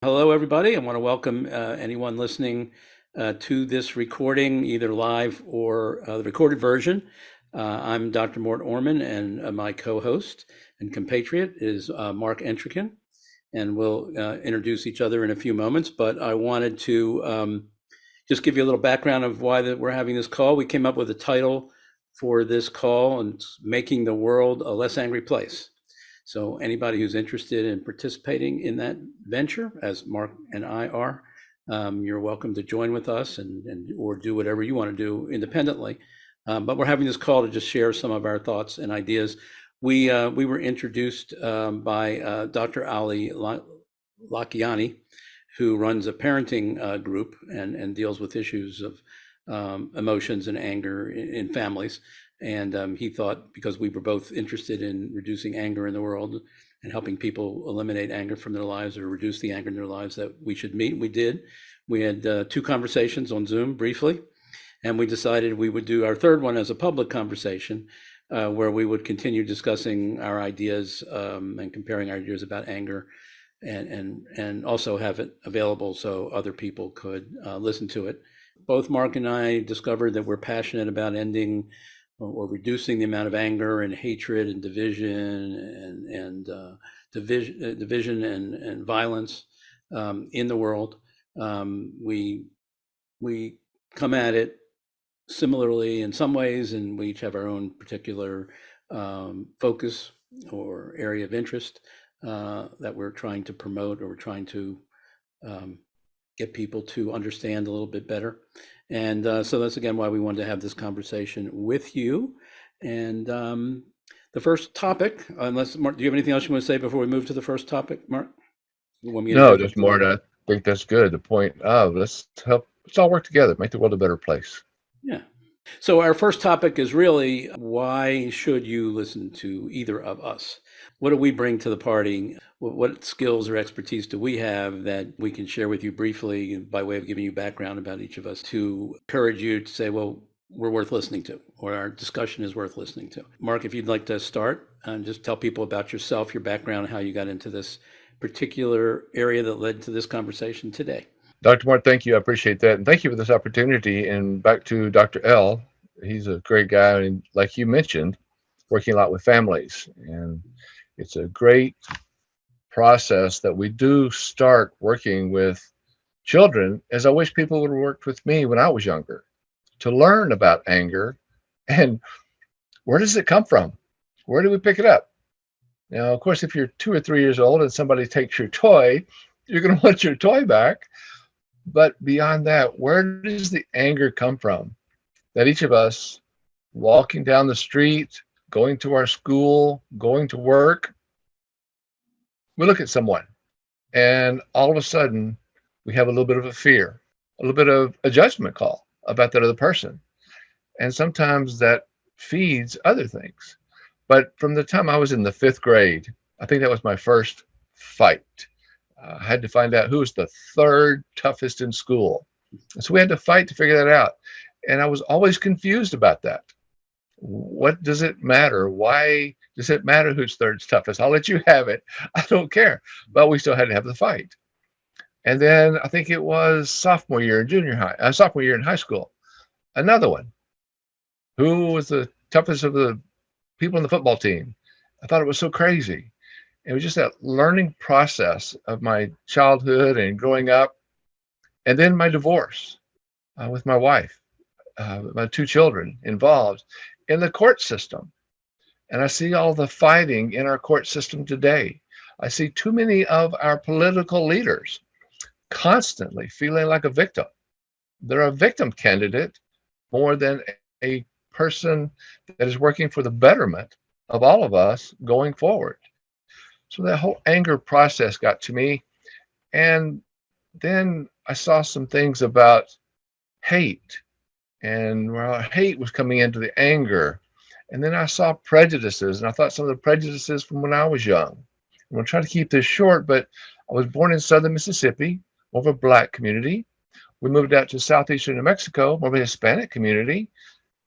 Hello, everybody. I want to welcome anyone listening to this recording, either live or the recorded version. I'm Dr. Mort Orman, and my co-host and compatriot is Mark Entrekin, and we'll introduce each other in a few moments. But I wanted to just give you a little background of why that we're having this call. We came up with a title for this call, and it's Making the World a Less Angry Place. So anybody who's interested in participating in that venture, as Mark and I are, you're welcome to join with us and or do whatever you want to do independently. But we're having this call to just share some of our thoughts and ideas. We were introduced by Dr. Ali Lakiani, who runs a parenting group and deals with issues of emotions and anger in families. And he thought, because we were both interested in reducing anger in the world and helping people eliminate anger from their lives or reduce the anger in their lives, that we should meet. We did. We had two conversations on Zoom briefly, and we decided we would do our third one as a public conversation, where we would continue discussing our ideas and comparing our ideas about anger, and also have it available so other people could listen to it. Both Mark and I discovered that we're passionate about ending or reducing the amount of anger and hatred and division and violence in the world. We come at it similarly in some ways, and we each have our own particular focus or area of interest that we're trying to promote, or we're trying to get people to understand a little bit better. And so that's again why we wanted to have this conversation with you. And the first topic, unless Mark, do you have anything else you want to say before we move to the first topic, Mark? You want me to No, introduce just more. I think that's good. The point of let's all work together, make the world a better place. Yeah. So our first topic is really, why should you listen to either of us? What do we bring to the party? What skills or expertise do we have that we can share with you briefly by way of giving you background about each of us to encourage you to say, well, we're worth listening to, or our discussion is worth listening to. Mark, if you'd like to start and just tell people about yourself, your background, how you got into this particular area that led to this conversation today. Dr. Moore, thank you. I appreciate that. And thank you for this opportunity. And back to Dr. L. He's a great guy. And like you mentioned, working a lot with families. And it's a great process that we do start working with children, as I wish people would have worked with me when I was younger, to learn about anger and where does it come from? Where do we pick it up? Now, of course, if you're 2 or 3 years old and somebody takes your toy, you're going to want your toy back. But beyond that, where does the anger come from? That each of us walking down the street, going to our school, going to work, we look at someone and all of a sudden we have a little bit of a fear, a little bit of a judgment call about that other person. And sometimes that feeds other things. But from the time I was in the fifth grade, I think that was my first fight. I had to find out who was the third toughest in school. So we had to fight to figure that out. And I was always confused about that. What does it matter? Why does it matter who's third toughest? I'll let you have it. I don't care. But we still had to have the fight. And then I think it was sophomore year in high school. Another one. Who was the toughest of the people in the football team? I thought it was so crazy. It was just that learning process of my childhood and growing up, and then my divorce with my wife, my two children involved in the court system. And I see all the fighting in our court system today. I see too many of our political leaders constantly feeling like a victim. They're a victim candidate more than a person that is working for the betterment of all of us going forward. So that whole anger process got to me. And then I saw some things about hate, and where hate was coming into the anger. And then I saw prejudices, and I thought some of the prejudices from when I was young. I'm going to try to keep this short, but I was born in southern Mississippi, more of a Black community. We moved out to southeastern New Mexico, more of a Hispanic community.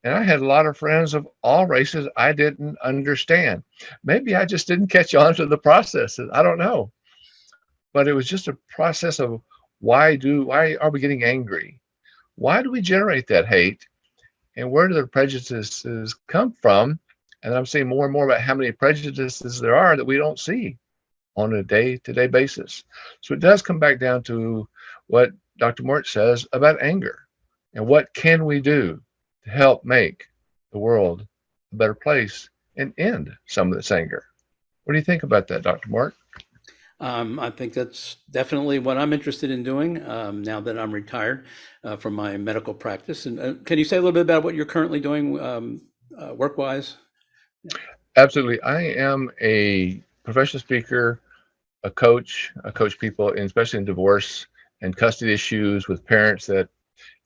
And I had a lot of friends of all races I didn't understand. Maybe I just didn't catch on to the processes. I don't know. but it was just a process of why are we getting angry? Why do we generate that hate? And where do the prejudices come from? And I'm seeing more and more about how many prejudices there are that we don't see on a day-to-day basis. So it does come back down to what Dr. Mort says about anger and what can we do to help make the world a better place and end some of this anger. What do you think about that, Dr. Mort? I think that's definitely what I'm interested in doing now that I'm retired from my medical practice. And can you say a little bit about what you're currently doing work-wise? Absolutely. I am a professional speaker, a coach. I coach people, especially in divorce and custody issues with parents that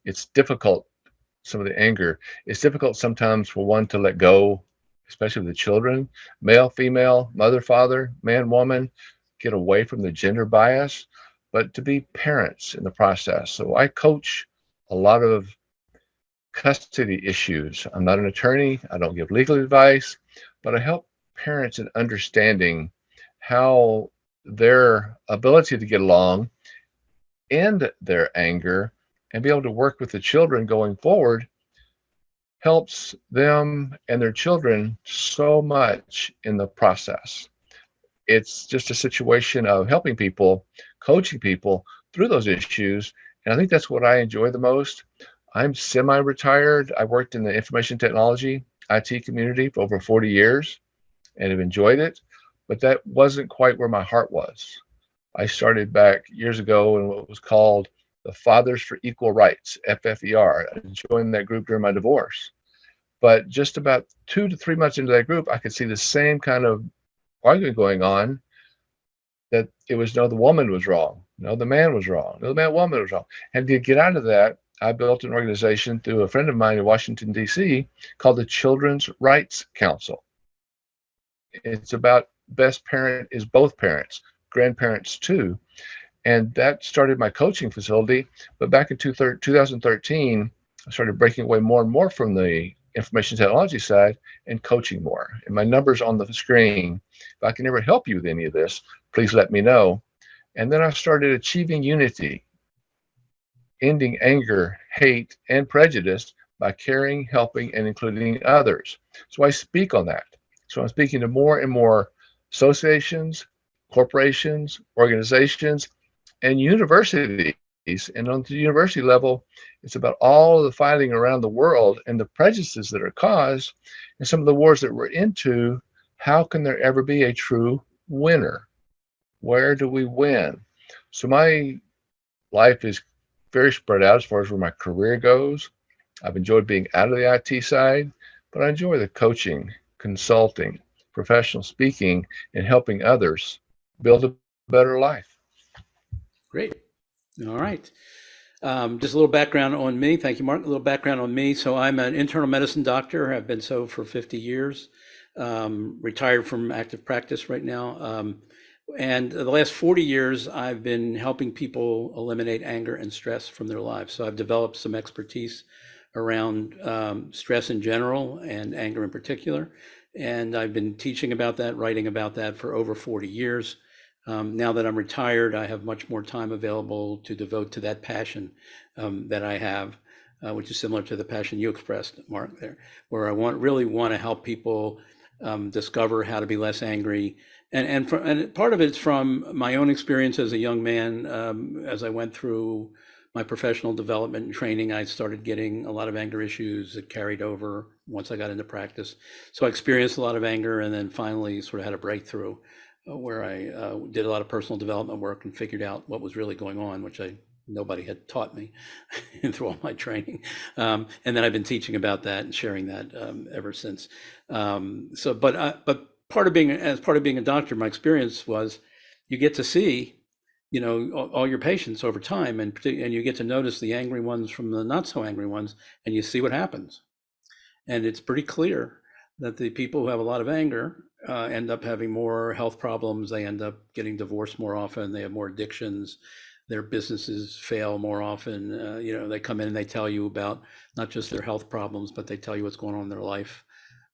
it's difficult, some of the anger. It's difficult sometimes for one to let go, especially with the children, male, female, mother, father, man, woman, get away from the gender bias, but to be parents in the process. So I coach a lot of custody issues. I'm not an attorney, I don't give legal advice, but I help parents in understanding how their ability to get along, end their anger, and be able to work with the children going forward helps them and their children so much in the process. It's just a situation of helping people, coaching people through those issues. And I think that's what I enjoy the most. I'm semi-retired. I worked in the information technology IT community for over 40 years and have enjoyed it, but that wasn't quite where my heart was. I started back years ago in what was called the Fathers for Equal Rights, FFER. I joined that group during my divorce. But just about 2 to 3 months into that group, I could see the same kind of argument going on, that it was no, the woman was wrong, no, the man was wrong, no, the man, woman was wrong. And to get out of that, I built an organization through a friend of mine in Washington, D.C., called the Children's Rights Council. It's about best parent is both parents, grandparents too. And that started my coaching facility. But back in 2013, I started breaking away more and more from the information technology side and coaching more. And my number's on the screen. If I can ever help you with any of this, please let me know. And then I started achieving unity, ending anger, hate, and prejudice by caring, helping, and including others. So I speak on that. So I'm speaking to more and more associations, corporations, organizations, and universities. And on the university level, it's about all of the fighting around the world and the prejudices that are caused and some of the wars that we're into. How can there ever be a true winner? Where do we win? So my life is very spread out as far as where my career goes. I've enjoyed being out of the IT side, but I enjoy the coaching, consulting, professional speaking, and helping others build a better life. Great. All right. Just a little background on me. Thank you, Mark. A little background on me. So I'm an internal medicine doctor. I've been so for 50 years, retired from active practice right now. And the last 40 years, I've been helping people eliminate anger and stress from their lives. So I've developed some expertise around stress in general and anger in particular. And I've been teaching about that, writing about that for over 40 years. Now that I'm retired, I have much more time available to devote to that passion that I have, which is similar to the passion you expressed, Mark, there, where I really want to help people discover how to be less angry. And part of it's from my own experience as a young man. As I went through my professional development and training, I started getting a lot of anger issues that carried over once I got into practice. So I experienced a lot of anger and then finally sort of had a breakthrough where I did a lot of personal development work and figured out what was really going on, which nobody had taught me through all my training. And then I've been teaching about that and sharing that ever since. But part of being a doctor, my experience was you get to see, all your patients over time, and you get to notice the angry ones from the not so angry ones, and you see what happens. And it's pretty clear that the people who have a lot of anger end up having more health problems. They end up getting divorced more often. They have more addictions. Their businesses fail more often. They come in and they tell you about not just their health problems, but they tell you what's going on in their life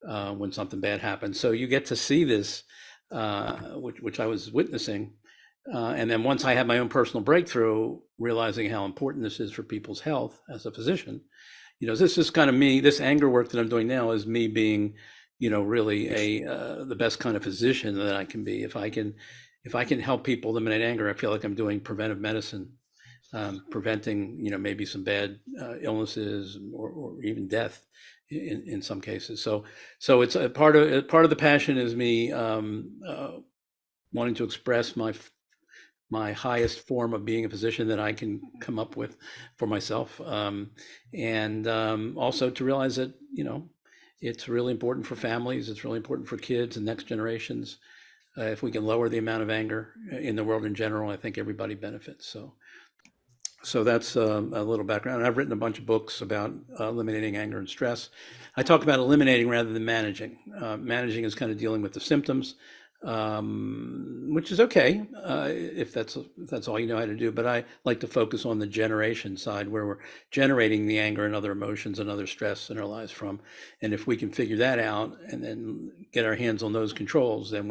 when something bad happens. So you get to see this, which I was witnessing. And then once I had my own personal breakthrough, realizing how important this is for people's health as a physician, this is kind of me. This anger work that I'm doing now is me being, really the best kind of physician that I can be. If I can help people eliminate anger, I feel like I'm doing preventive medicine, preventing, maybe some bad illnesses or even death in some cases. So it's a part of the passion is me wanting to express my highest form of being a physician that I can come up with for myself, and also to realize that it's really important for families, it's really important for kids and next generations. If we can lower the amount of anger in the world in general, I think everybody benefits. So that's a little background. And I've written a bunch of books about eliminating anger and stress. I talk about eliminating rather than managing. Managing is kind of dealing with the symptoms, which is okay if that's all you know how to do. But I like to focus on the generation side, where we're generating the anger and other emotions and other stress in our lives from. And if we can figure that out and then get our hands on those controls, then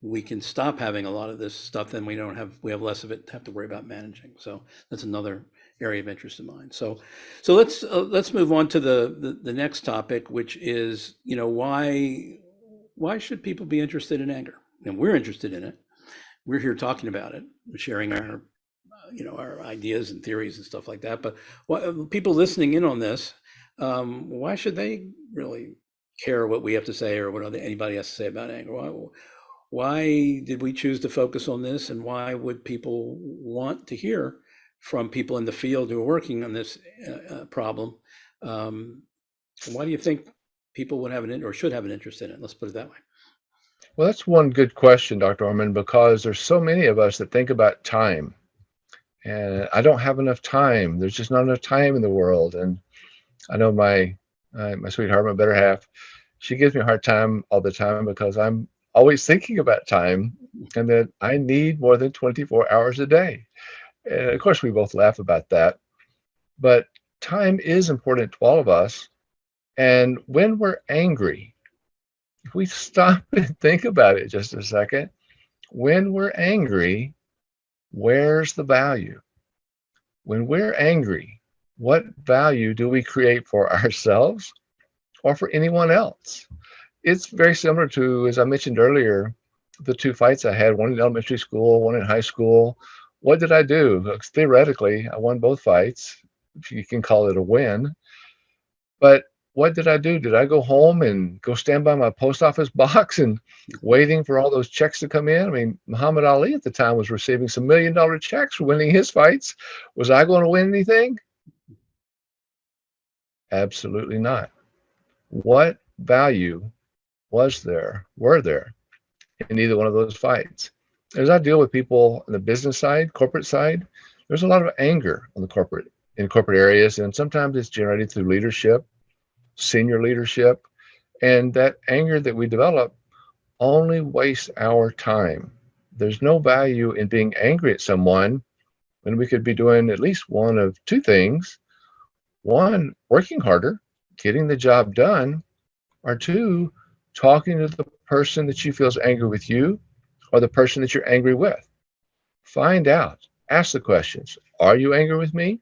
we can stop having a lot of this stuff. Then we have less of it to have to worry about managing. So that's another area of interest of mine. So let's move on to the next topic, which is why should people be interested in anger? And we're interested in it. We're here talking about it, sharing our our ideas and theories and stuff like that. But people listening in on this, why should they really care what we have to say or what anybody has to say about anger? Why did we choose to focus on this, and why would people want to hear from people in the field who are working on this problem? Why do you think people would have or should have an interest in it? Let's put it that way. Well, that's one good question, Dr. Orman, because there's so many of us that think about time. And I don't have enough time. There's just not enough time in the world. And I know my sweetheart, my better half, she gives me a hard time all the time because I'm always thinking about time and that I need more than 24 hours a day. And of course, we both laugh about that. But time is important to all of us. And when we're angry, if we stop and think about it just a second, when we're angry, where's the value? When we're angry, what value do we create for ourselves or for anyone else? It's very similar to, as I mentioned earlier, the two fights I had, one in elementary school, one in high school. What did I do? Theoretically, I won both fights, if you can call it a win. But what did I do? Did I go home and go stand by my post office box and waiting for all those checks to come in? I mean, Muhammad Ali at the time was receiving some $1 million checks for winning his fights. Was I going to win anything? Absolutely not. What value were there in either one of those fights? As I deal with people on the business side, corporate side, there's a lot of anger on in corporate areas, and sometimes it's generated through leadership, senior leadership, and that anger that we develop only wastes our time. There's no value in being angry at someone when we could be doing at least one of two things. One, working harder, getting the job done, or two, talking to the person that you feel is angry with you or the person that you're angry with. Find out, ask the questions. Are you angry with me?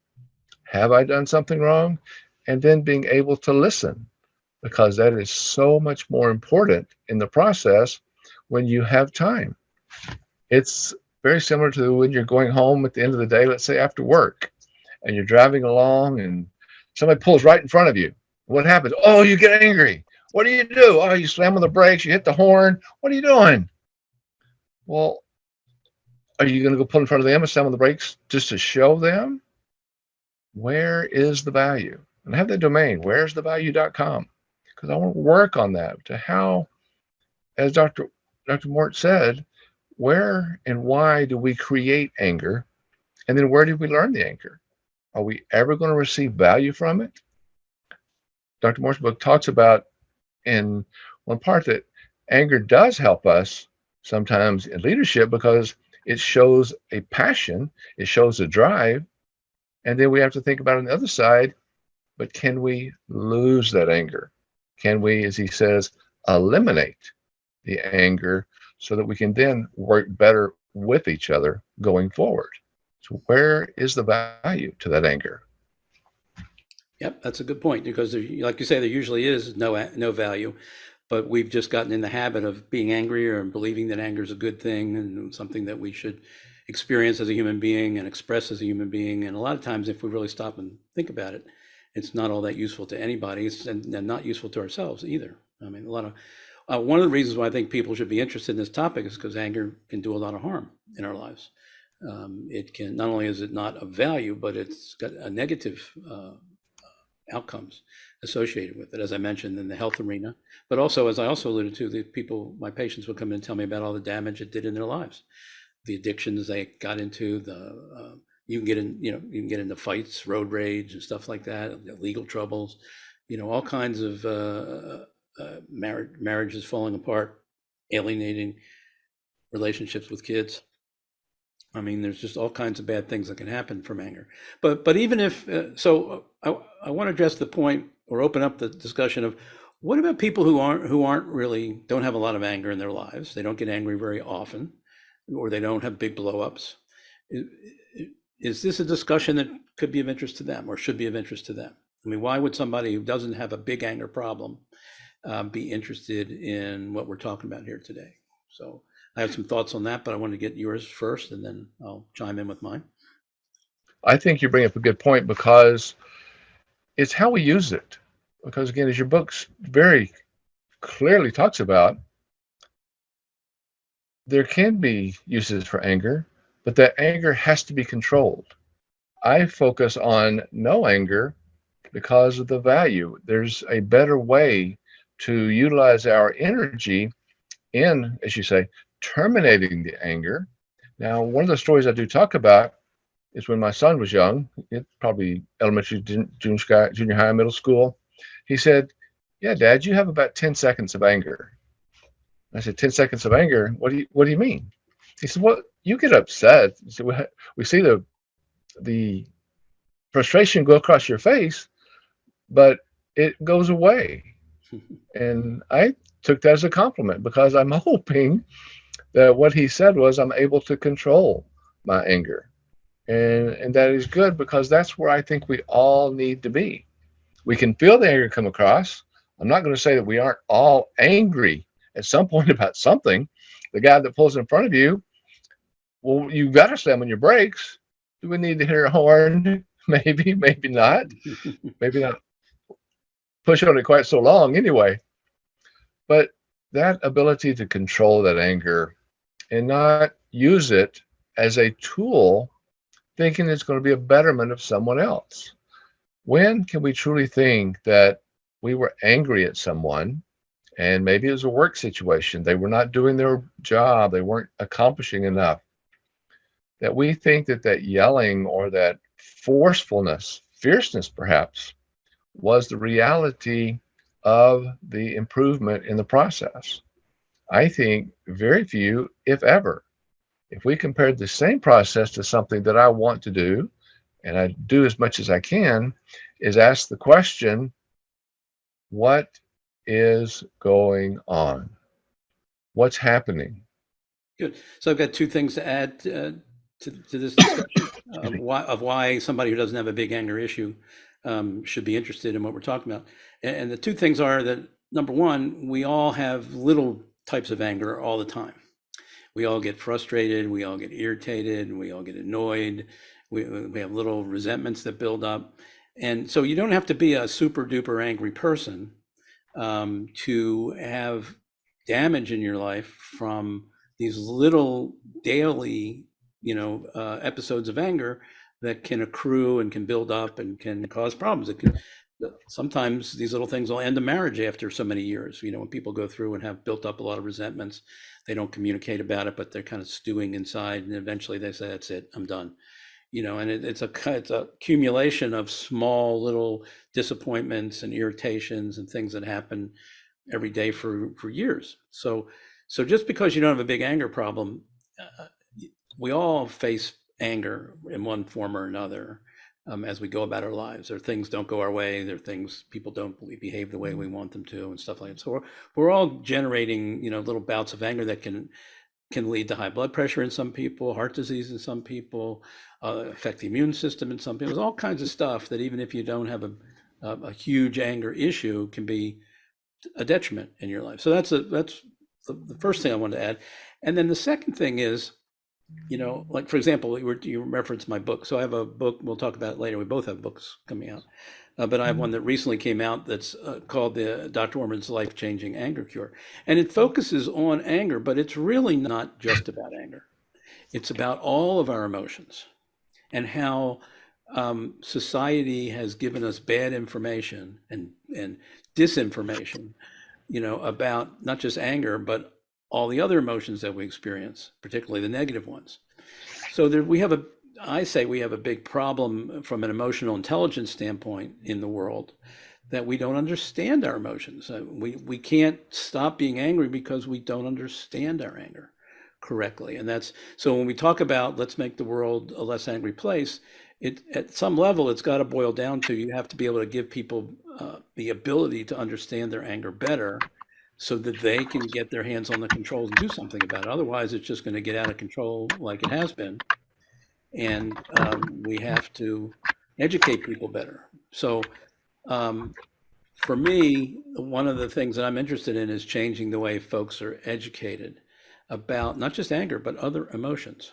Have I done something wrong? And then being able to listen, because that is so much more important in the process when you have time. It's very similar to when you're going home at the end of the day, let's say after work, and you're driving along and somebody pulls right in front of you. What happens? Oh, you get angry. What do you do? Oh, you slam on the brakes, you hit the horn. What are you doing? Well, are you going to go pull in front of them and slam on the brakes just to show them? Where is the value? And I have that domain, where'sthevalue.com, because I want to work on that to how, as Dr. Mort said, where and why do we create anger? And then where did we learn the anger? Are we ever going to receive value from it? Dr. Mort's book talks about in one part that anger does help us sometimes in leadership because it shows a passion, it shows a drive, and then we have to think about on the other side, but can we lose that anger? Can we, as he says, eliminate the anger so that we can then work better with each other going forward. So where is the value to that anger? Yep, that's a good point because there, like you say, there usually is no value, but we've just gotten in the habit of being angry or believing that anger is a good thing and something that we should experience as a human being and express as a human being. And a lot of times, if we really stop and think about it, it's not all that useful to anybody, and not useful to ourselves either. I mean, one of the reasons why I think people should be interested in this topic is because anger can do a lot of harm in our lives. It can, not only is it not of value, but it's got a negative outcomes associated with it, as I mentioned, in the health arena, but also, as I also alluded to, the people, my patients would come in and tell me about all the damage it did in their lives, the addictions they got into, you can get in, you can get into fights, road rage and stuff like that, legal troubles, all kinds of marriages falling apart, alienating relationships with kids. I mean, there's just all kinds of bad things that can happen from anger. But even if I want to address the point or open up the discussion of what about people who aren't really, don't have a lot of anger in their lives. They don't get angry very often, or they don't have big blowups. Is this a discussion that could be of interest to them or should be of interest to them? I mean, why would somebody who doesn't have a big anger problem be interested in what we're talking about here today? So I have some thoughts on that, but I want to get yours first, and then I'll chime in with mine. I think you bring up a good point because it's how we use it. Because again, as your book very clearly talks about, there can be uses for anger, but that anger has to be controlled. I focus on no anger because of the value. There's a better way to utilize our energy in, as you say, terminating the anger. Now, one of the stories I do talk about is when my son was young, probably elementary, junior high, middle school. He said, "Yeah, Dad, you have about 10 seconds of anger." I said, 10 seconds of anger? What do you mean? He said, "Well, you get upset. He said, we see the frustration go across your face, but it goes away." And I took that as a compliment because I'm hoping that what he said was I'm able to control my anger. And that is good because that's where I think we all need to be. We can feel the anger come across. I'm not going to say that we aren't all angry at some point about something. The guy that pulls in front of you, well, you've got to slam on your brakes. Do we need to hit a horn? Maybe, maybe not. Maybe not push on it quite so long anyway. But that ability to control that anger and not use it as a tool thinking it's going to be a betterment of someone else. When can we truly think that we were angry at someone and maybe it was a work situation, they were not doing their job, they weren't accomplishing enough, that we think that that yelling or that forcefulness, fierceness perhaps, was the reality of the improvement in the process? I think very few, if ever. If we compared the same process to something that I want to do, and I do as much as I can, is ask the question, what is going on? What's happening? Good. So I've got two things to add to this discussion of why somebody who doesn't have a big anger issue should be interested in what we're talking about. And the two things are that, number one, we all have little types of anger all the time. We all get frustrated, we all get irritated, we all get annoyed, we have little resentments that build up. And so you don't have to be a super duper angry person to have damage in your life from these little daily, episodes of anger that can accrue and can build up and can cause problems. It can, sometimes these little things will end a marriage after so many years. When people go through and have built up a lot of resentments, they don't communicate about it, but they're kind of stewing inside, and eventually they say, "That's it, I'm done." And it's a accumulation of small little disappointments and irritations and things that happen every day for years. So just because you don't have a big anger problem, we all face anger in one form or another as we go about our lives. There are things don't go our way. There are things people don't behave the way we want them to and stuff like that. So we're all generating, little bouts of anger that can can lead to high blood pressure in some people, heart disease in some people, affect the immune system in some people. There's all kinds of stuff that even if you don't have a huge anger issue can be a detriment in your life. So that's the first thing I wanted to add. And then the second thing is, like for example, you referenced my book. So I have a book, we'll talk about it later. We both have books coming out. But I have one that recently came out that's called the Dr. Orman's Life-Changing Anger Cure. And it focuses on anger, but it's really not just about anger. It's about all of our emotions and how society has given us bad information and disinformation, about not just anger, but all the other emotions that we experience, particularly the negative ones. So I say we have a big problem from an emotional intelligence standpoint in the world, that we don't understand our emotions. We can't stop being angry because we don't understand our anger correctly. And so when we talk about let's make the world a less angry place, at some level, it's got to boil down to you have to be able to give people the ability to understand their anger better so that they can get their hands on the controls and do something about it. Otherwise, it's just going to get out of control like it has been. And we have to educate people better. So for me, one of the things that I'm interested in is changing the way folks are educated about not just anger, but other emotions.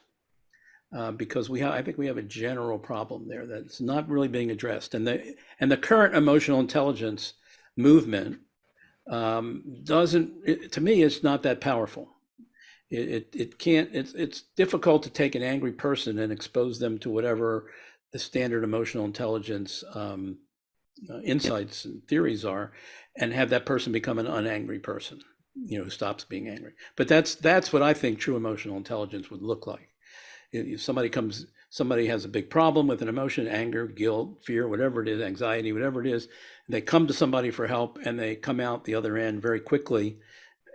Because I think we have a general problem there that's not really being addressed. And the current emotional intelligence movement to me, it's not that powerful. It's difficult to take an angry person and expose them to whatever the standard emotional intelligence insights and theories are, and have that person become an unangry person, who stops being angry. But that's what I think true emotional intelligence would look like. If somebody has a big problem with an emotion, anger, guilt, fear, whatever it is, anxiety, whatever it is, they come to somebody for help and they come out the other end very quickly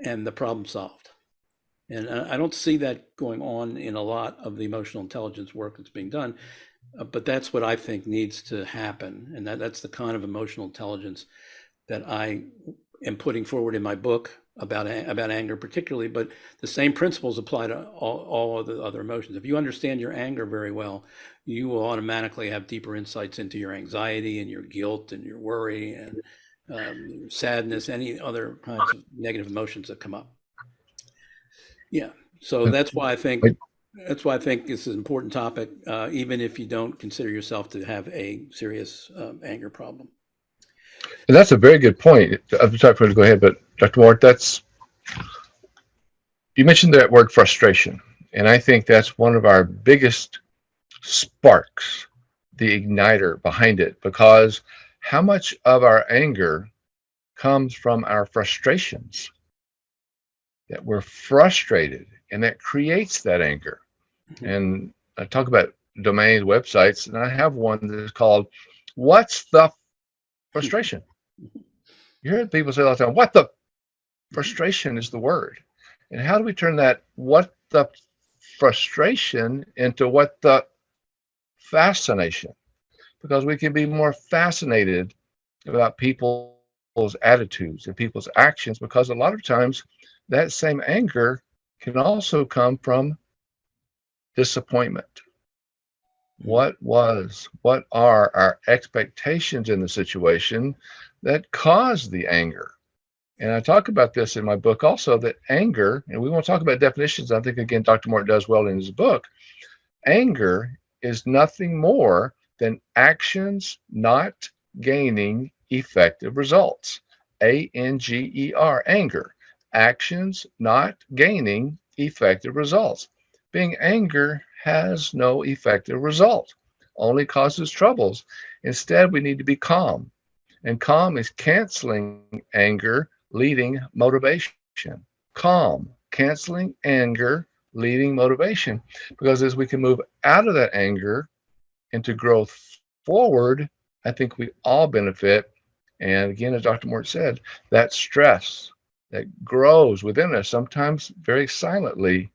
and the problem's solved. And I don't see that going on in a lot of the emotional intelligence work that's being done, but that's what I think needs to happen. And that's the kind of emotional intelligence that I am putting forward in my book about anger particularly, but the same principles apply to all of the other emotions. If you understand your anger very well, you will automatically have deeper insights into your anxiety and your guilt and your worry and sadness, any other kinds of negative emotions that come up. Yeah, so that's why I think this is an important topic, even if you don't consider yourself to have a serious anger problem. And that's a very good point. I'm sorry for you to go ahead, but Dr. Moore, you mentioned that word frustration, and I think that's one of our biggest sparks, the igniter behind it, because how much of our anger comes from our frustrations, that we're frustrated, and that creates that anger. Mm-hmm. And I talk about domains, websites, and I have one that is called What's the Frustration? You hear people say all the time, what the frustration is the word. And how do we turn that what the frustration into what the fascination? Because we can be more fascinated about people's attitudes and people's actions, because a lot of times that same anger can also come from disappointment. What are our expectations in the situation that caused the anger? And I talk about this in my book also, that anger, and we won't talk about definitions, I think, again, Dr. Moore does well in his book. Anger is nothing more than actions not gaining effective results. ANGER, anger. Actions not gaining effective results. Being angry has no effective result, only causes troubles. Instead, we need to be calm. And calm is canceling anger, leading motivation. Calm, canceling anger, leading motivation. Because as we can move out of that anger into growth forward, I think we all benefit. And again, as Dr. Moore said, that stress that grows within us, sometimes very silently,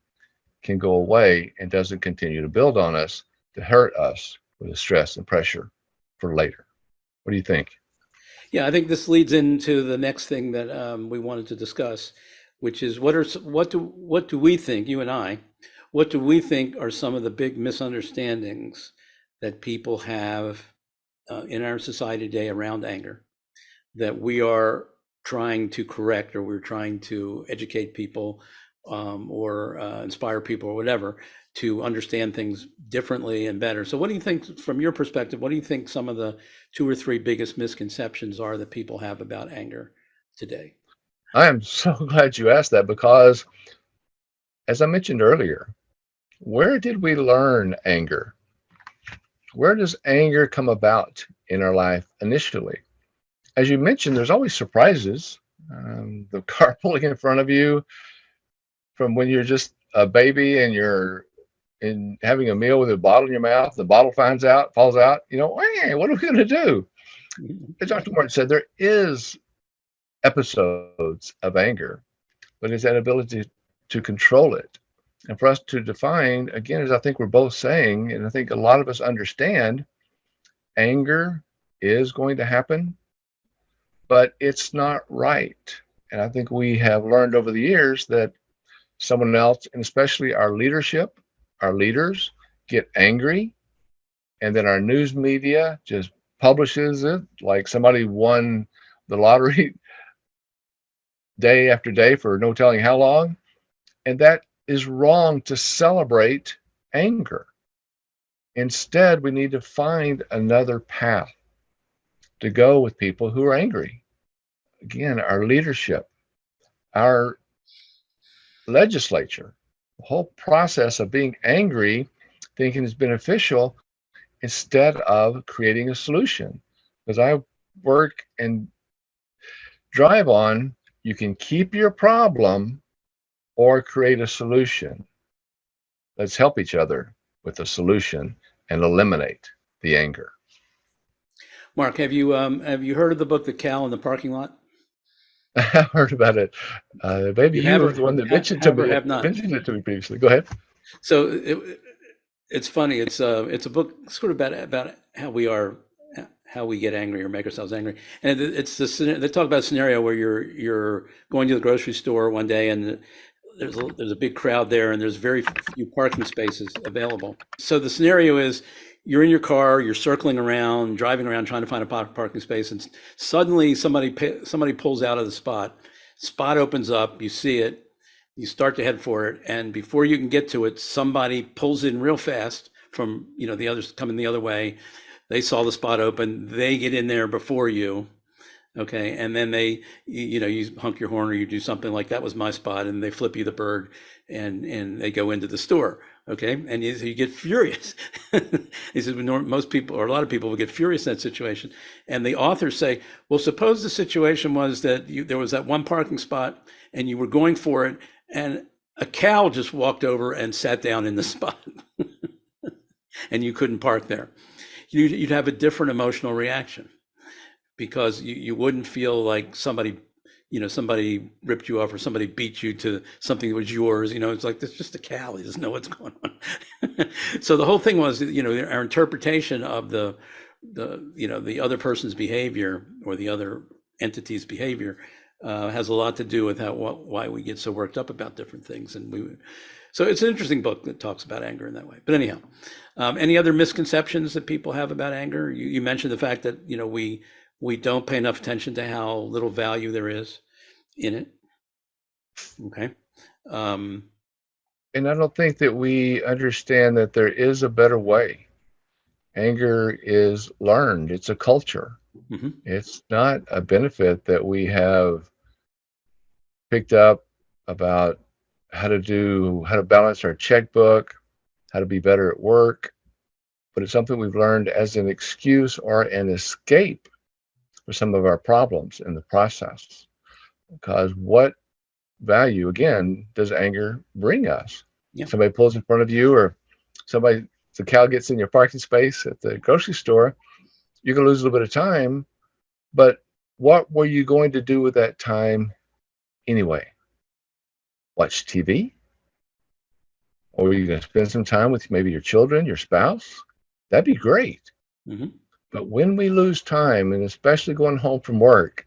can go away and doesn't continue to build on us to hurt us with the stress and pressure for later. What do you think? Yeah, I think this leads into the next thing that we wanted to discuss, which is what do we think, you and I, what do we think are some of the big misunderstandings that people have in our society today around anger that we are trying to correct, or we're trying to educate people or inspire people or whatever to understand things differently and better. So what do you think, from your perspective, what do you think some of the 2 or 3 biggest misconceptions are that people have about anger today? I am so glad you asked that because, as I mentioned earlier, where did we learn anger? Where does anger come about in our life initially? As you mentioned, there's always surprises. The car pulling in front of you from when you're just a baby and you're having a meal with a bottle in your mouth, the bottle falls out, "Hey, what are we going to do?" As Dr. Martin said, there is episodes of anger, but it's that ability to control it. And for us to define, again, as I think we're both saying, and I think a lot of us understand, anger is going to happen, but it's not right. And I think we have learned over the years that someone else, and especially our leadership, our leaders, get angry, and then our news media just publishes it like somebody won the lottery day after day for no telling how long. And that is wrong to celebrate anger. Instead, we need to find another path to go with people who are angry. Again, our leadership, our legislature, the whole process of being angry, thinking is beneficial instead of creating a solution. Because I work and drive on, you can keep your problem or create a solution. Let's help each other with a solution and eliminate the anger. Mark, have you heard of the book The Cow in the Parking Lot? I have heard about it. Maybe You you have were or the one that have or have not? mentioned it to me previously. Go ahead. So it's funny. It's a book sort of about how we get angry or make ourselves angry. And they talk about a scenario where you're going to the grocery store one day, and there's a big crowd there, and there's very few parking spaces available. So the scenario is you're in your car, you're circling around, driving around, trying to find a parking space, and suddenly somebody pulls out of the spot. Spot opens up, you see it, you start to head for it, and before you can get to it, somebody pulls in real fast from the others coming the other way. They saw the spot open, they get in there before you. Okay, and then you honk your horn or you do something like, "That was my spot," and they flip you the bird, and they go into the store. Okay, and you get furious. He says most people, or a lot of people, will get furious in that situation. And the authors say, well, suppose the situation was that there was that one parking spot, and you were going for it, and a cow just walked over and sat down in the spot, and you couldn't park there. You'd have a different emotional reaction, because you wouldn't feel like somebody ripped you off or somebody beat you to something that was yours. It's like, there's just a cow, he doesn't know what's going on. So the whole thing was, our interpretation of the other person's behavior or the other entity's behavior has a lot to do with why we get so worked up about different things. So it's an interesting book that talks about anger in that way. But anyhow, any other misconceptions that people have about anger? You mentioned the fact that we don't pay enough attention to how little value there is in it. Okay. And I don't think that we understand that there is a better way. Anger is learned. It's a culture. Mm-hmm. It's not a benefit that we have picked up about how to balance our checkbook, how to be better at work, but it's something we've learned as an excuse or an escape for some of our problems in the process. Because what value, again, does anger bring us? Yeah. Somebody pulls in front of you, or the cow gets in your parking space at the grocery store, you can lose a little bit of time, but what were you going to do with that time anyway? Watch TV? Or were you going to spend some time with maybe your children, your spouse? That'd be great. Mm-hmm. But when we lose time, and especially going home from work,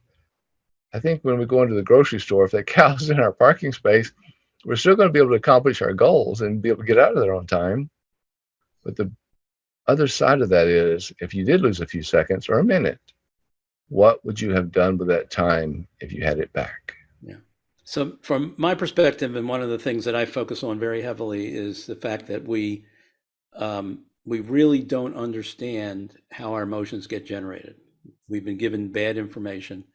I think when we go into the grocery store, if that cow's in our parking space, we're still going to be able to accomplish our goals and be able to get out of there on time. But the other side of that is, if you did lose a few seconds or a minute, what would you have done with that time if you had it back? Yeah. So from my perspective, and one of the things that I focus on very heavily is the fact that we really don't understand how our emotions get generated. We've been given bad information.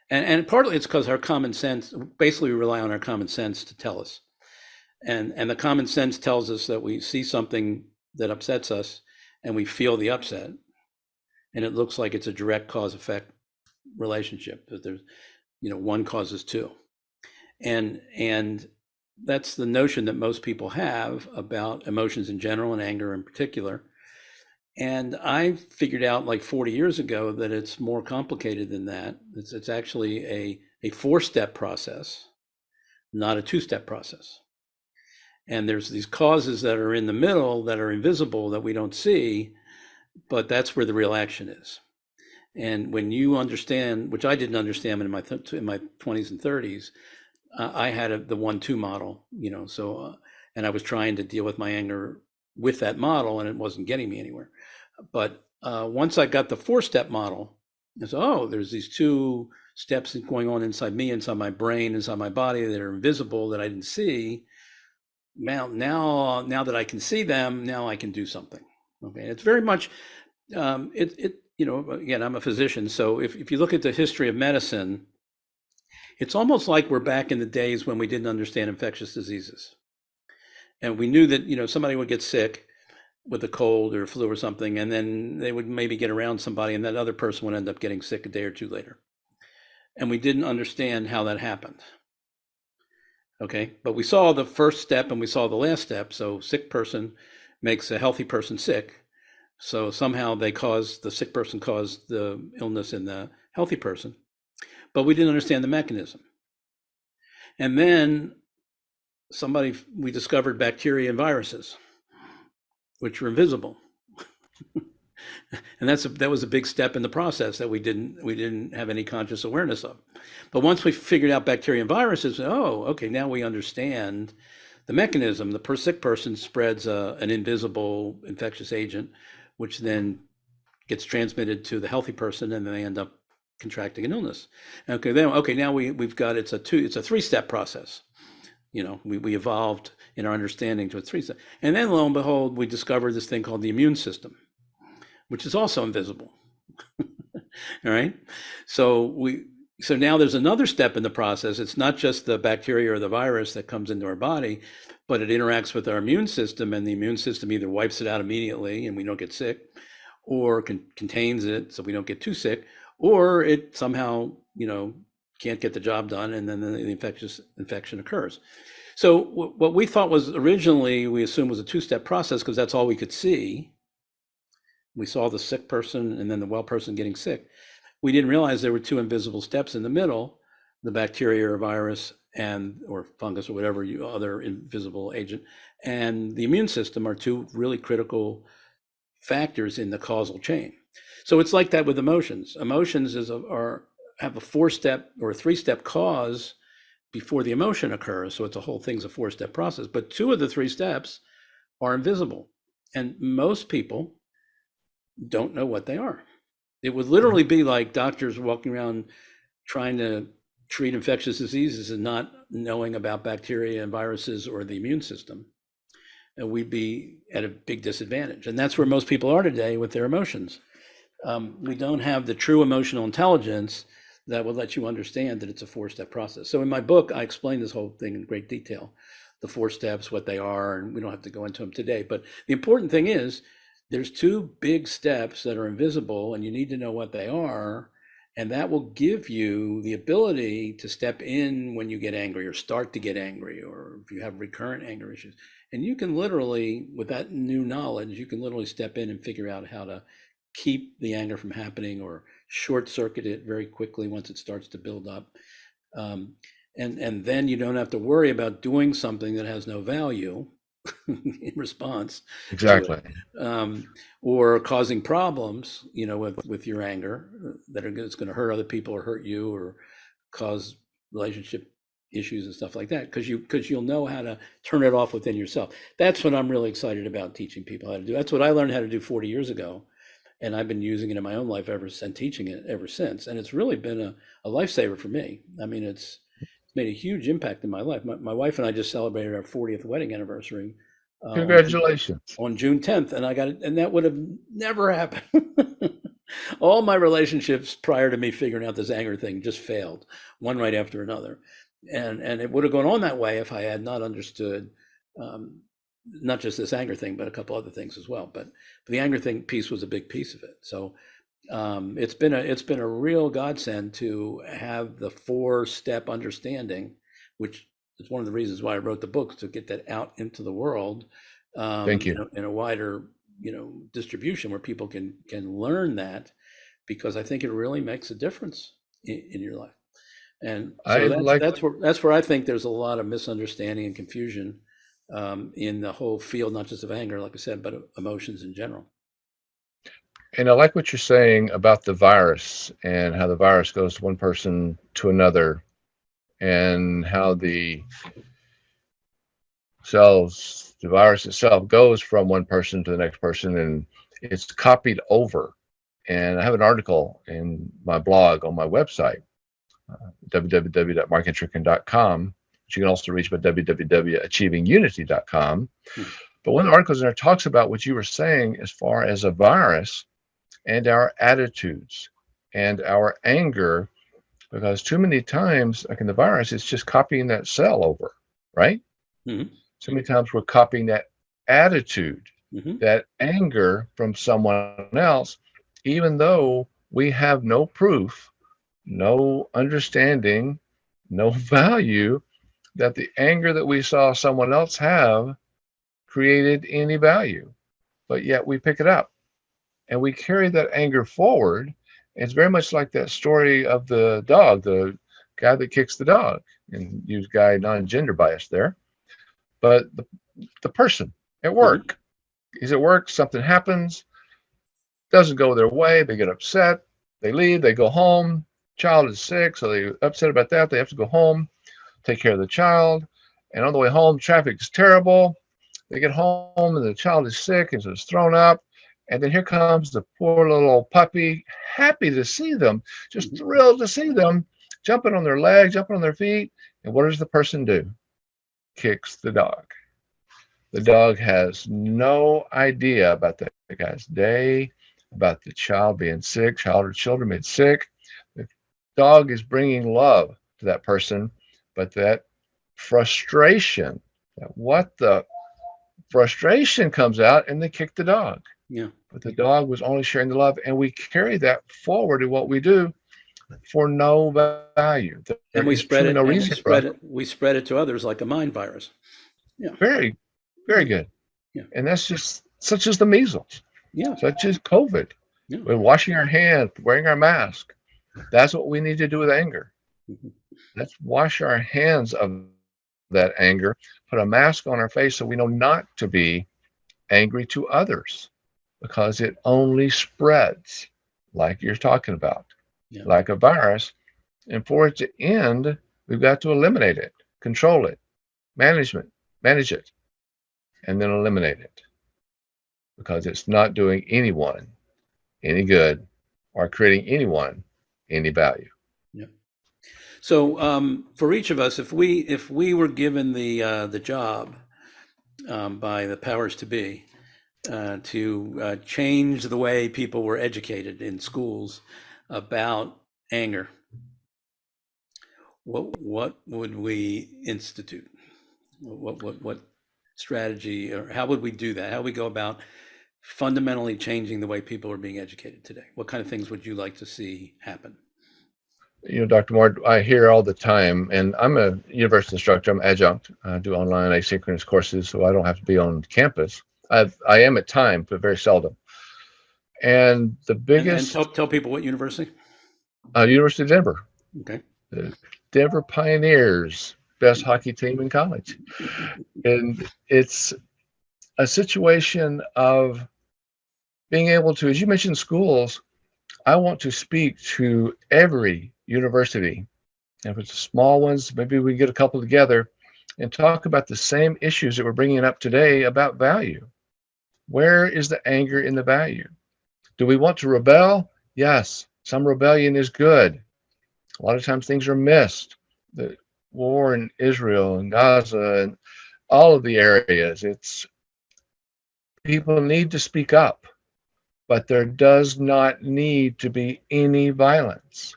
And partly it's because our common sense, basically we rely on our common sense to tell us. And the common sense tells us that we see something that upsets us and we feel the upset. And it looks like it's a direct cause effect relationship, that there's, one causes two. And that's the notion that most people have about emotions in general and anger in particular. And I figured out like 40 years ago that it's more complicated than that. It's actually a four-step process, not a two-step process. And there's these causes that are in the middle that are invisible that we don't see, but that's where the real action is. And when you understand, which I didn't understand in my 20s and 30s, I had the 1-2 model, so and I was trying to deal with my anger with that model, and it wasn't getting me anywhere. But once I got the 4-step model, I said, oh, there's these 2 steps going on inside me, inside my brain, inside my body that are invisible that I didn't see. Now that I can see them, now I can do something. Okay, it's very much again, I'm a physician, so if you look at the history of medicine, it's almost like we're back in the days when we didn't understand infectious diseases. And we knew that, somebody would get sick with a cold or flu or something, and then they would maybe get around somebody and that other person would end up getting sick a day or 2 later. And we didn't understand how that happened. Okay, but we saw the first step and we saw the last step. So sick person makes a healthy person sick. So somehow the sick person caused the illness in the healthy person, but we didn't understand the mechanism. And then we discovered bacteria and viruses, which were invisible. And that was a big step in the process that we didn't have any conscious awareness of. But once we figured out bacteria and viruses, oh, okay, now we understand the mechanism. The sick person spreads an invisible infectious agent, which then gets transmitted to the healthy person, and then they end up contracting an illness. Okay, now we've got it's a 3-step process. We evolved in our understanding to a 3-step, and then lo and behold, we discovered this thing called the immune system, which is also invisible. All right, so now there's another step in the process. It's not just the bacteria or the virus that comes into our body, but it interacts with our immune system, and the immune system either wipes it out immediately and we don't get sick, or contains it so we don't get too sick, or it somehow, can't get the job done, and then the infection occurs. So what we thought was originally, we assumed was a 2-step process because that's all we could see. We saw the sick person and then the well person getting sick. We didn't realize there were 2 invisible steps in the middle, the bacteria or virus or fungus or whatever other invisible agent, and the immune system are 2 really critical factors in the causal chain. So it's like that with emotions. Emotions have a 4-step or a 3-step cause before the emotion occurs. So it's a whole thing's a 4-step process, but 2 of the 3 steps are invisible. And most people don't know what they are. It would literally be like doctors walking around trying to treat infectious diseases and not knowing about bacteria and viruses or the immune system. And we'd be at a big disadvantage. And that's where most people are today with their emotions. We don't have the true emotional intelligence that will let you understand that it's a 4-step process. So in my book, I explain this whole thing in great detail, the 4 steps, what they are, and we don't have to go into them today. But the important thing is there's 2 big steps that are invisible, and you need to know what they are. And that will give you the ability to step in when you get angry or start to get angry, or if you have recurrent anger issues. And you can literally, with that new knowledge, you can literally step in and figure out how to keep the anger from happening or short circuit it very quickly once it starts to build up. And then you don't have to worry about doing something that has no value in response. Exactly. Or causing problems, with your anger it's going to hurt other people or hurt you or cause relationship issues and stuff like that, because you'll know how to turn it off within yourself. That's what I'm really excited about teaching people how to do. That's what I learned how to do 40 years ago, and I've been using it in my own life ever since, teaching it ever since, and it's really been a lifesaver for me. I mean, it's made a huge impact in my life. My wife and I just celebrated our 40th wedding anniversary Congratulations. on June 10th, and I got it, and that would have never happened. All my relationships prior to me figuring out this anger thing just failed, one right after another, and it would have gone on that way if I had not understood not just this anger thing, but a couple other things as well. But the anger thing piece was a big piece of it. So it's been a real godsend to have the 4-step understanding, which is one of the reasons why I wrote the book, to get that out into the world. Thank you. In a wider distribution where people can learn that, because I think it really makes a difference in your life. And so that's where I think there's a lot of misunderstanding and confusion in the whole field, not just of anger, like I said, but emotions in general. And I like what you're saying about the virus and how the virus goes to one person to another, and how the virus itself goes from one person to the next person, and it's copied over. And I have an article in my blog on my website, www.markandtrickin.com, which you can also reach by www.achievingunity.com. But one of the articles in there talks about what you were saying as far as a virus and our attitudes and our anger, because too many times, like in the virus, it's just copying that cell over, right? Mm-hmm. So many times we're copying that attitude, Mm-hmm. that anger from someone else, even though we have no proof, no understanding, no value that the anger that we saw someone else have created any value. But yet we pick it up and we carry that anger forward. It's very much like that story of the dog, the guy that kicks the dog, and use guy non-gender bias there. But the person at work, he's at work, something happens, doesn't go their way, they get upset, they leave, they go home, child is sick, so they're upset about that, they have to go home, take care of the child, and on the way home, traffic is terrible, they get home and the child is sick and so it's thrown up, and then here comes the poor little puppy, happy to see them, just thrilled to see them, jumping on their legs, jumping on their feet, and what does the person do? Kicks the dog. The dog has no idea about the guy's day, about the child being sick, child or children being sick. The dog is bringing love to that person, but that frustration, the frustration comes out and they kick the dog. Yeah. But the dog was only sharing the love, and we carry that forward in what we do for no value. And we spread it. We spread it to others like a mind virus. Yeah. Very, very good. Yeah. And that's just such as the measles. Yeah. Such as COVID. Yeah. We're washing our hands, wearing our mask. That's what we need to do with anger. Mm-hmm. Let's wash our hands of that anger, put a mask on our face so we know not to be angry to others, because it only spreads, like you're talking about, like a virus. And for it to end, we've got to eliminate it, control it, manage it, and then eliminate it, because it's not doing anyone any good or creating anyone any value. Yeah. So for each of us, if we were given the job by the powers to be to change the way people were educated in schools about anger, what would we institute? What strategy, or how would we do that? How would we go about fundamentally changing the way people are being educated today? What kind of things would you like to see happen? Dr. Moore, I hear all the time, and I'm a university instructor, I'm adjunct, I do online asynchronous courses, so I don't have to be on campus. I am at times, but very seldom. And the biggest... And tell people what university? University of Denver. Okay. The Denver Pioneers, best hockey team in college. And it's a situation of being able to, as you mentioned, schools, I want to speak to every university And if it's small ones, maybe we get a couple together and talk about the same issues that we're bringing up today about value. Where is the anger in the value? Do we want to rebel? Yes, some rebellion is good. A lot of times things are missed. The war in Israel and Gaza and all of the areas, it's people need to speak up, but there does not need to be any violence.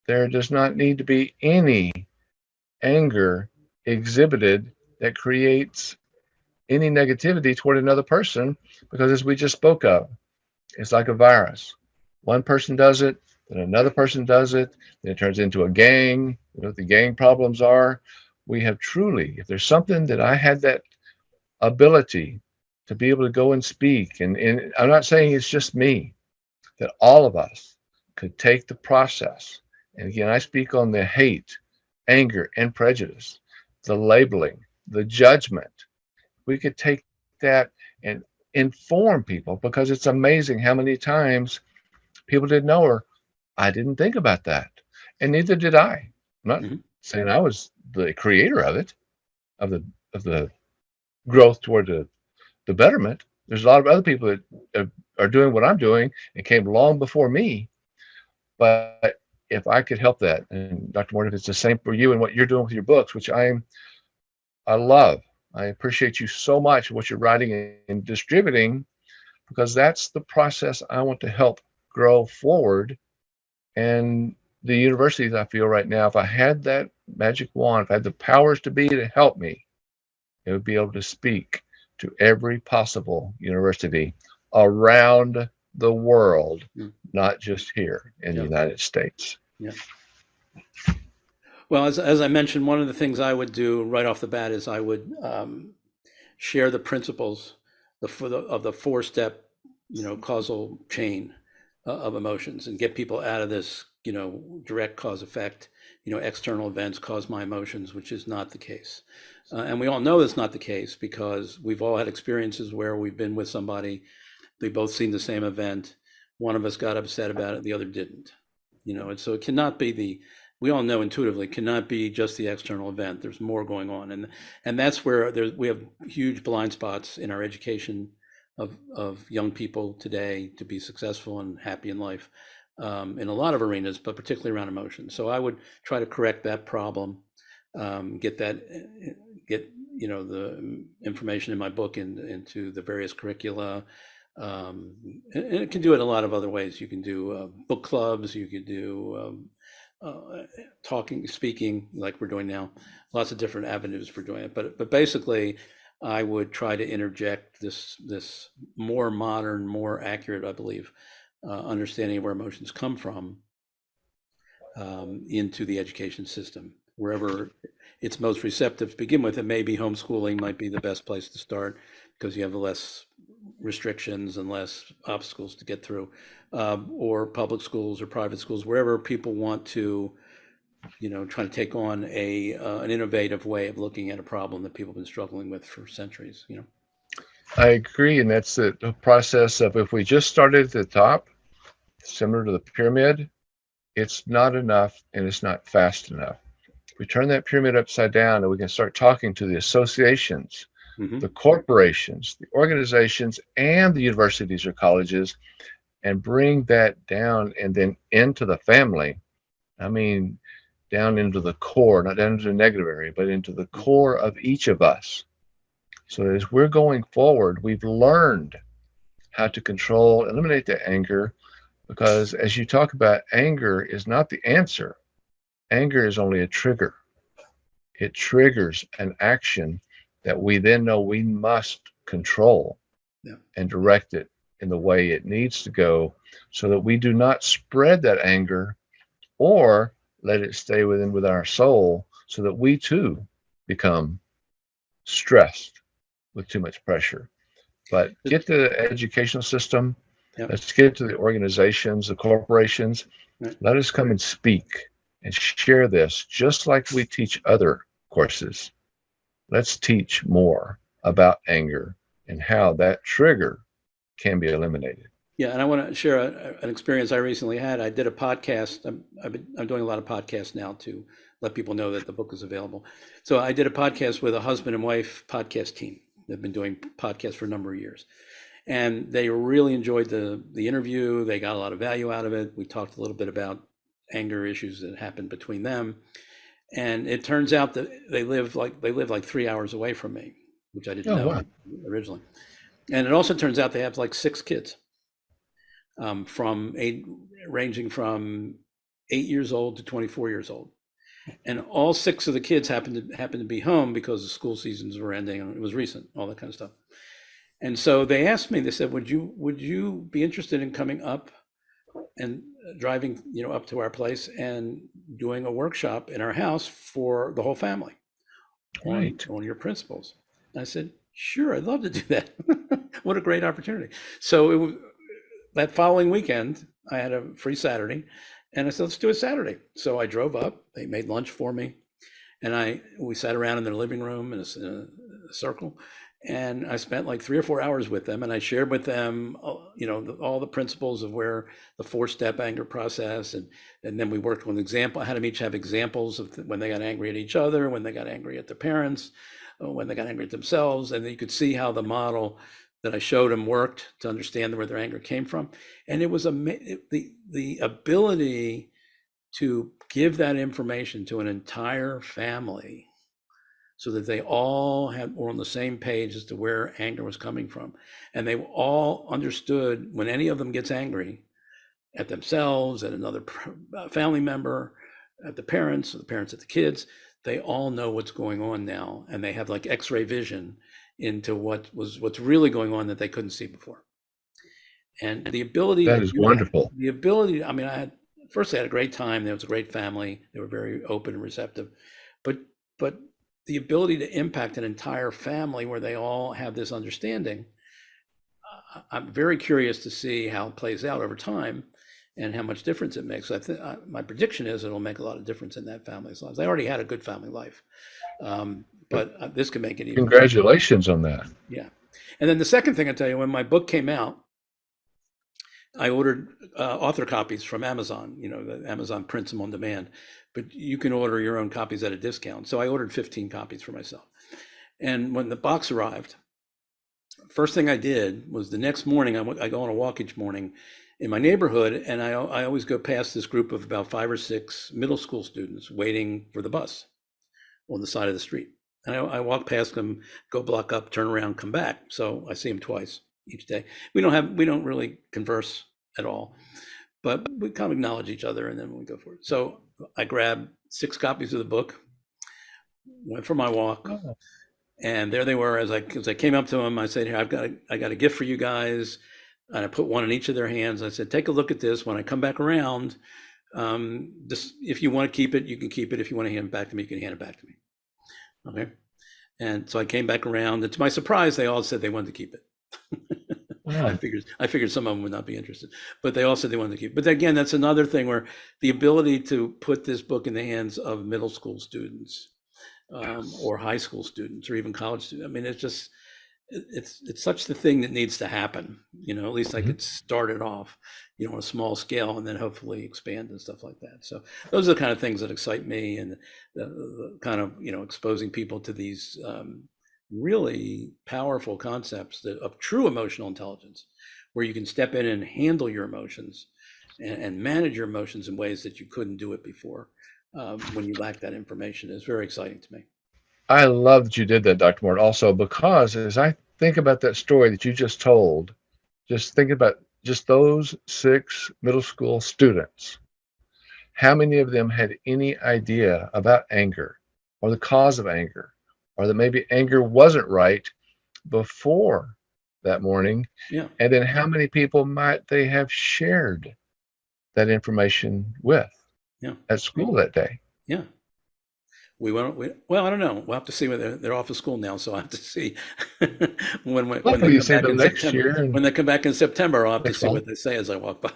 There does not need to be any anger exhibited that creates any negativity toward another person, because as we just spoke of, it's like a virus. One person does it, then another person does it, then it turns into a gang. You know what the gang problems are? We have truly, if there's something that I had that ability to be able to go and speak, and I'm not saying it's just me, that all of us could take the process. And again, I speak on the hate, anger, and prejudice, the labeling, the judgment. We could take that and inform people, because it's amazing how many times people didn't know, or I didn't think about that. And neither did I. I'm not Mhm. saying I was the creator of it, of the growth toward the betterment. There's a lot of other people that are doing what I'm doing and came long before me. But if I could help that, and Dr. Morton, if it's the same for you and what you're doing with your books, which I love. I appreciate you so much what you're writing and distributing, because that's the process I want to help grow forward. And the universities, I feel right now, if I had that magic wand, if I had the powers to be to help me, it would be able to speak to every possible university around the world, Mm. not just here in the Yeah. United States. Yeah. Well, as I mentioned, one of the things I would do right off the bat is I would share the principles of the four-step, causal chain of emotions, and get people out of this, direct cause effect, external events cause my emotions, which is not the case. And we all know that's not the case, because we've all had experiences where we've been with somebody, we both seen the same event, one of us got upset about it, the other didn't. And so it cannot be we all know intuitively, cannot be just the external event. There's more going on, and that's where we have huge blind spots in our education of young people today to be successful and happy in life, in a lot of arenas, but particularly around emotions. So I would try to correct that problem, get the information in my book into the various curricula. And it can do it a lot of other ways. You can do book clubs, you could do speaking, like we're doing now, lots of different avenues for doing it. But basically, I would try to interject this more modern, more accurate, I believe, understanding of where emotions come from, into the education system, wherever it's most receptive to begin with. And maybe homeschooling might be the best place to start, because you have less restrictions and less obstacles to get through, or public schools or private schools, wherever people want to, try to take on an innovative way of looking at a problem that people have been struggling with for centuries. I agree, and that's the process of, if we just started at the top, similar to the pyramid, it's not enough and it's not fast enough. If we turn that pyramid upside down and we can start talking to the associations, Mm-hmm. the corporations, the organizations, and the universities or colleges, and bring that down and then into the family. I mean, down into the core, not down into the negative area, but into the core of each of us. So as we're going forward, we've learned how to control, eliminate the anger, because as you talk about, anger is not the answer. Anger is only a trigger. It triggers an action that we then know we must control, Yeah. and direct it in the way it needs to go, so that we do not spread that anger or let it stay within our soul, so that we too become stressed with too much pressure. But get to the educational system. Yeah. Let's get to the organizations, the corporations. Right. Let us come and speak and share this, just like we teach other courses. Let's teach more about anger and how that trigger can be eliminated. Yeah, and I want to share an experience I recently had. I did a podcast. I'm doing a lot of podcasts now to let people know that the book is available. So I did a podcast with a husband and wife podcast team. They've been doing podcasts for a number of years, and they really enjoyed the interview. They got a lot of value out of it. We talked a little bit about anger issues that happened between them, and it turns out that they live like 3 hours away from me, which I didn't Oh, know wow. originally. And it also turns out they have like 6 kids, ranging from 8 years old to 24 years old, and all 6 of the kids happened to be home because the school seasons were ending and it was recent, all that kind of stuff. And so they asked me. They said, "Would you be interested in coming up and driving, up to our place and doing a workshop in our house for the whole family on Right. your principles?" And I said, "Sure, I'd love to do that." What a great opportunity! So that following weekend, I had a free Saturday, and I said, "Let's do it Saturday." So I drove up. They made lunch for me, and we sat around in their living room in a circle, and I spent like 3 or 4 hours with them, and I shared with them, all the principles of where the 4-step anger process, and then we worked with example. I had them each have examples of when they got angry at each other, when they got angry at their parents, when they got angry at themselves, and then you could see how the model that I showed them worked to understand where their anger came from. And it was the ability to give that information to an entire family so that they all were on the same page as to where anger was coming from. And they all understood when any of them gets angry at themselves, at another family member, at the parents, or the parents at the kids, they all know what's going on now. And they have like X-ray vision into what's really going on that they couldn't see before. And the ability to That is do that, wonderful. I mean, I had a great time. There was a great family. They were very open and receptive, but the ability to impact an entire family where they all have this understanding, I'm very curious to see how it plays out over time and how much difference it makes. I think my prediction is it'll make a lot of difference in that family's lives. They already had a good family life, but this can make it even better. Congratulations on that. Yeah. And then the second thing I tell you, when my book came out, I ordered author copies from Amazon. The Amazon prints them on demand, but you can order your own copies at a discount. So I ordered 15 copies for myself. And when the box arrived, first thing I did was the next morning, I go on a walk each morning in my neighborhood, and I always go past this group of about 5 or 6 middle school students waiting for the bus on the side of the street. And I walk past them, go block up, turn around, come back. So I see them twice each day. We don't really converse at all, but we kind of acknowledge each other, and then we go for it. So I grabbed 6 copies of the book, went for my walk, Oh, and there they were. As I came up to them, I said, "Here, I got a gift for you guys," and I put one in each of their hands. I said, "Take a look at this. When I come back around, if you want to keep it, you can keep it. If you want to hand it back to me, you can hand it back to me." Okay. And so I came back around, and to my surprise, they all said they wanted to keep it. wow. I figured some of them would not be interested, but they all said they wanted to keep it. But again, that's another thing where the ability to put this book in the hands of middle school students, or high school students, or even college students. I mean, it's such the thing that needs to happen. At least I Mhm. could start it off, on a small scale, and then hopefully expand and stuff like that. So those are the kind of things that excite me, and the kind of exposing people to these really powerful concepts of true emotional intelligence, where you can step in and handle your emotions and manage your emotions in ways that you couldn't do it before, when you lack that information, is very exciting to me. I love that you did that, Dr. Moore, also because as I think about that story that you just told, just think about just those 6 middle school students. How many of them had any idea about anger or the cause of anger, or that maybe anger wasn't right before that morning? Yeah, And then how many people might they have shared that information with yeah, at school that day? yeah. Well, I don't know. We'll have to see when they're off of school now, so I will have to see when they Hopefully you come see back them in next September. year and When they come back in September, I'll have to next see fall. what they say as I walk by.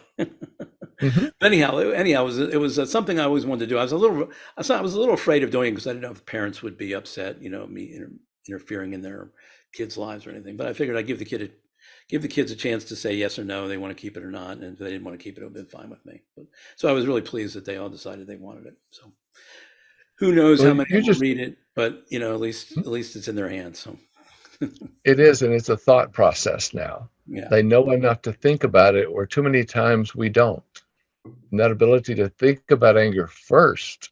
Hmm. Anyhow, it was something I always wanted to do. I was a little afraid of doing it because I didn't know if parents would be upset, me interfering in their kids' lives or anything. But I figured I'd give the kids a chance to say yes or no, they want to keep it or not. And if they didn't want to keep it, it would have been fine with me. So I was really pleased that they all decided they wanted it. So who knows Well, how many you will just, read it, but at least it's in their hands. So it is, and it's a thought process now. yeah, They know enough to think about it, where too many times we don't. And that ability to think about anger first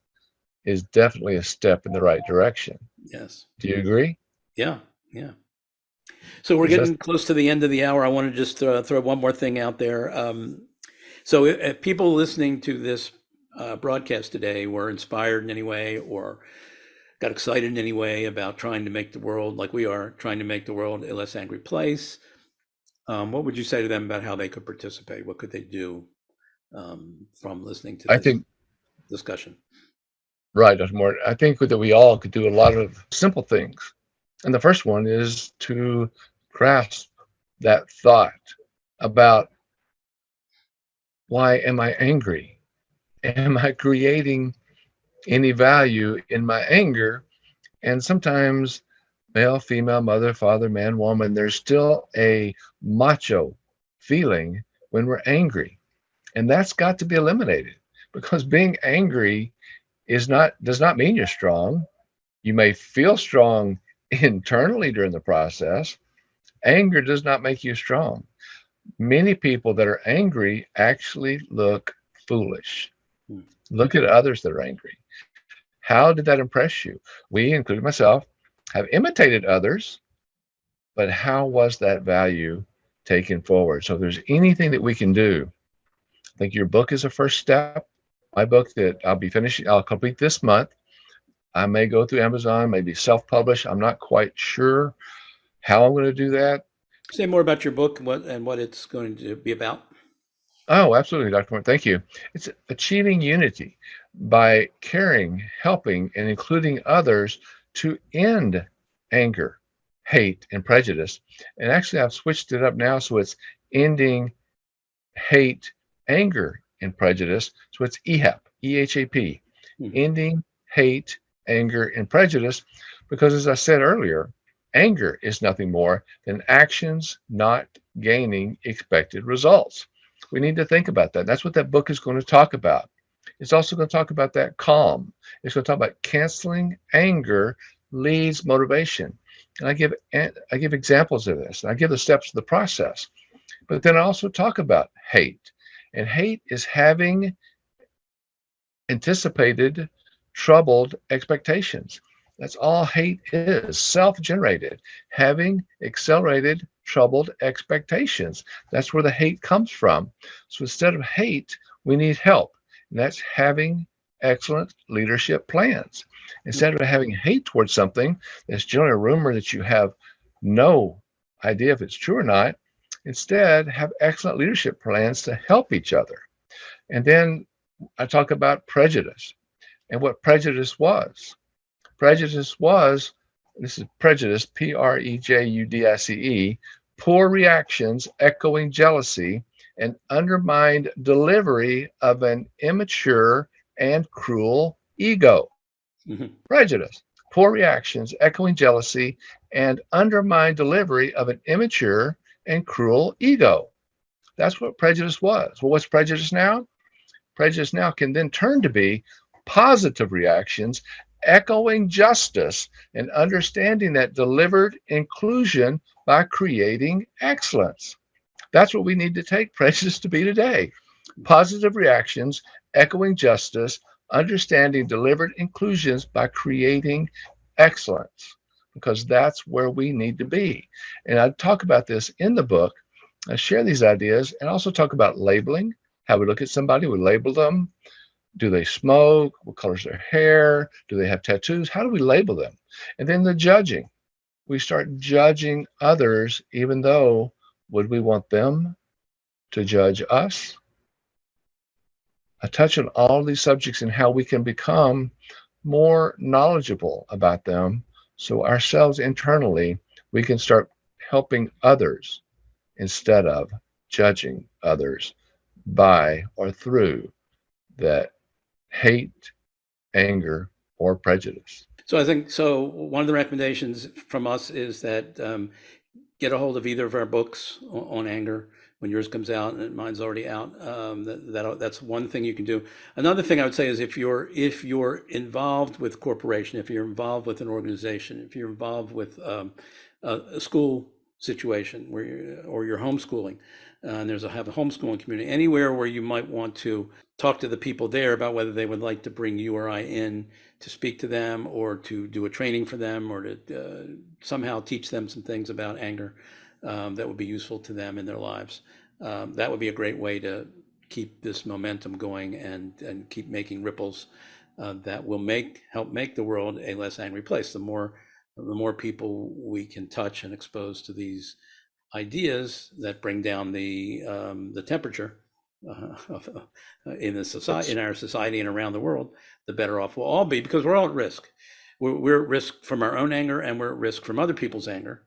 is definitely a step in the right direction. yes, Do you agree? yeah, yeah. So we're 'Cause that's, getting close to the end of the hour. I want to just throw one more thing out there. So if people listening to this broadcast today were inspired in any way or got excited in any way about trying to make the world, like we are trying to make the world, a less angry place, what would you say to them about how they could participate? What could they do from listening to I this think, discussion? right, Dr. Moore, I think that we all could do a lot of simple things. And the first one is to grasp that thought about, why am I angry? Am I creating any value in my anger? And sometimes male, female, mother, father, man, woman, there's still a macho feeling when we're angry. And that's got to be eliminated, because being angry does not mean you're strong. You may feel strong internally during the process. Anger does not make you strong. Many people that are angry actually look foolish. Hmm. Look at others that are angry. How did that impress you? We, including myself, have imitated others, but how was that value taken forward? So if there's anything that we can do, I think your book is a first step. My book that I'll complete this month. I may go through Amazon, maybe self-publish. I'm not quite sure how I'm going to do that. Say more about your book and what it's going to be about. Oh, absolutely, Dr. Moore. Thank you. It's achieving unity by caring, helping, and including others to end anger, hate, and prejudice. And actually, I've switched it up now, so it's ending hate, anger, and prejudice. So it's EHAP, EHAP, Mhm. ending hate, anger, and prejudice. Because as I said earlier, anger is nothing more than actions not gaining expected results. We need to think about that. That's what that book is going to talk about. It's also going to talk about that calm. It's going to talk about canceling anger leads motivation. And I give examples of this, and I give the steps of the process. But then I also talk about hate. And hate is having anticipated, troubled expectations. That's all hate is, self-generated, having accelerated, troubled expectations. That's where the hate comes from. So instead of hate, we need help. And that's having excellent leadership plans. Instead of having hate towards something that's generally a rumor that you have no idea if it's true or not, instead have excellent leadership plans to help each other. And then I talk about prejudice and what prejudice was. Prejudice was, this is prejudice, Prejudice, poor reactions echoing jealousy and undermined delivery of an immature and cruel ego. Mhm. Prejudice, poor reactions echoing jealousy and undermined delivery of an immature and cruel ego. That's what prejudice was. Well, what's prejudice now? Prejudice now can then turn to be positive reactions, echoing justice and understanding that delivered inclusion by creating excellence. That's what we need to take prejudice to be today. Positive reactions, echoing justice, understanding delivered inclusions by creating excellence, because that's where we need to be. And I talk about this in the book. I share these ideas and also talk about labeling, how we look at somebody, we label them. Do they smoke? What color's their hair? Do they have tattoos? How do we label them? And then the judging. We start judging others, even though would we want them to judge us? I touch on all these subjects and how we can become more knowledgeable about them, so ourselves internally, we can start helping others instead of judging others by or through that hate, anger, or prejudice. So I think so. One of the recommendations from us is that get a hold of either of our books on anger when yours comes out, and mine's already out. That's one thing you can do. Another thing I would say is if you're involved with corporation, if you're involved with an organization, if you're involved with a school situation where you're homeschooling, and have a homeschooling community, anywhere where you might want to talk to the people there about whether they would like to bring you or I in to speak to them, or to do a training for them, or to somehow teach them some things about anger that would be useful to them in their lives. That would be a great way to keep this momentum going and keep making ripples that will help make the world a less angry place. The more people we can touch and expose to these ideas that bring down the temperature in our society and around the world, the better off we'll all be, because we're all at risk. We're at risk from our own anger, and we're at risk from other people's anger.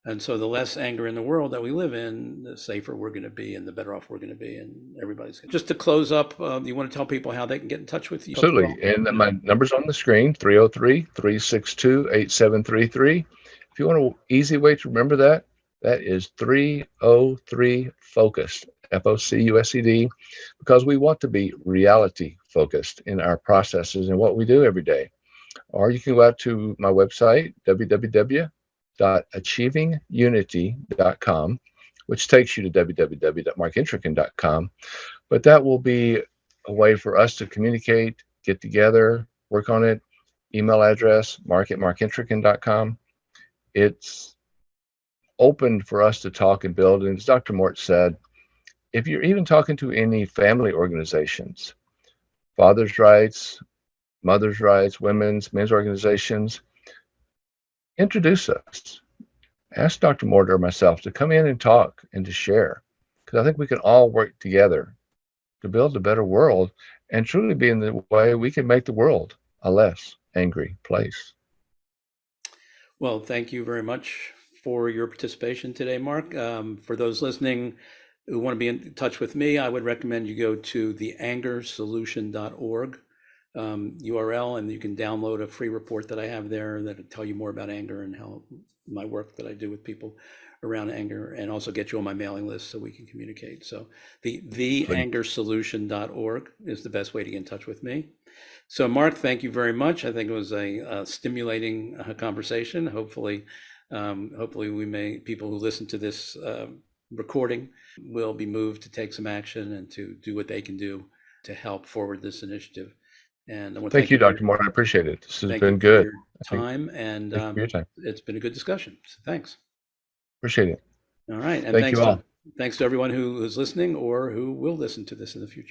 And so the less anger in the world that we live in, the safer we're going to be, and the better off we're going to be, and everybody's going to. Just to close up, you want to tell people how they can get in touch with you? Absolutely. And my number's on the screen, 303-362-8733. If you want an easy way to remember that is 303 focused, FOCUSED, because we want to be reality focused in our processes and what we do every day. Or you can go out to my website, www.achievingunity.com, which takes you to www.markintrican.com. But that will be a way for us to communicate, get together, work on it. Email address, mark@markintrican.com. It's open for us to talk and build. And as Dr. Mort said, if you're even talking to any family organizations, father's rights, mother's rights, men's organizations, introduce us. Ask Dr. Mort or myself to come in and talk and to share, because I think we can all work together to build a better world and truly be in the way we can make the world a less angry place. Well, thank you very much for your participation today, Mark. For those listening who want to be in touch with me, I would recommend you go to theangersolution.org URL, and you can download a free report that I have there that'll tell you more about anger and how my work that I do with people around anger, and also get you on my mailing list so we can communicate. So theangersolution.org is the best way to get in touch with me. So Mark, thank you very much. I think it was a stimulating conversation. Hopefully people who listen to this recording will be moved to take some action and to do what they can do to help forward this initiative. And I want to thank you, Dr. Moore. I appreciate it. This has been good. Time, and it's been a good discussion. So thanks. Appreciate it. All right. And thank you all. Thanks to everyone who is listening or who will listen to this in the future.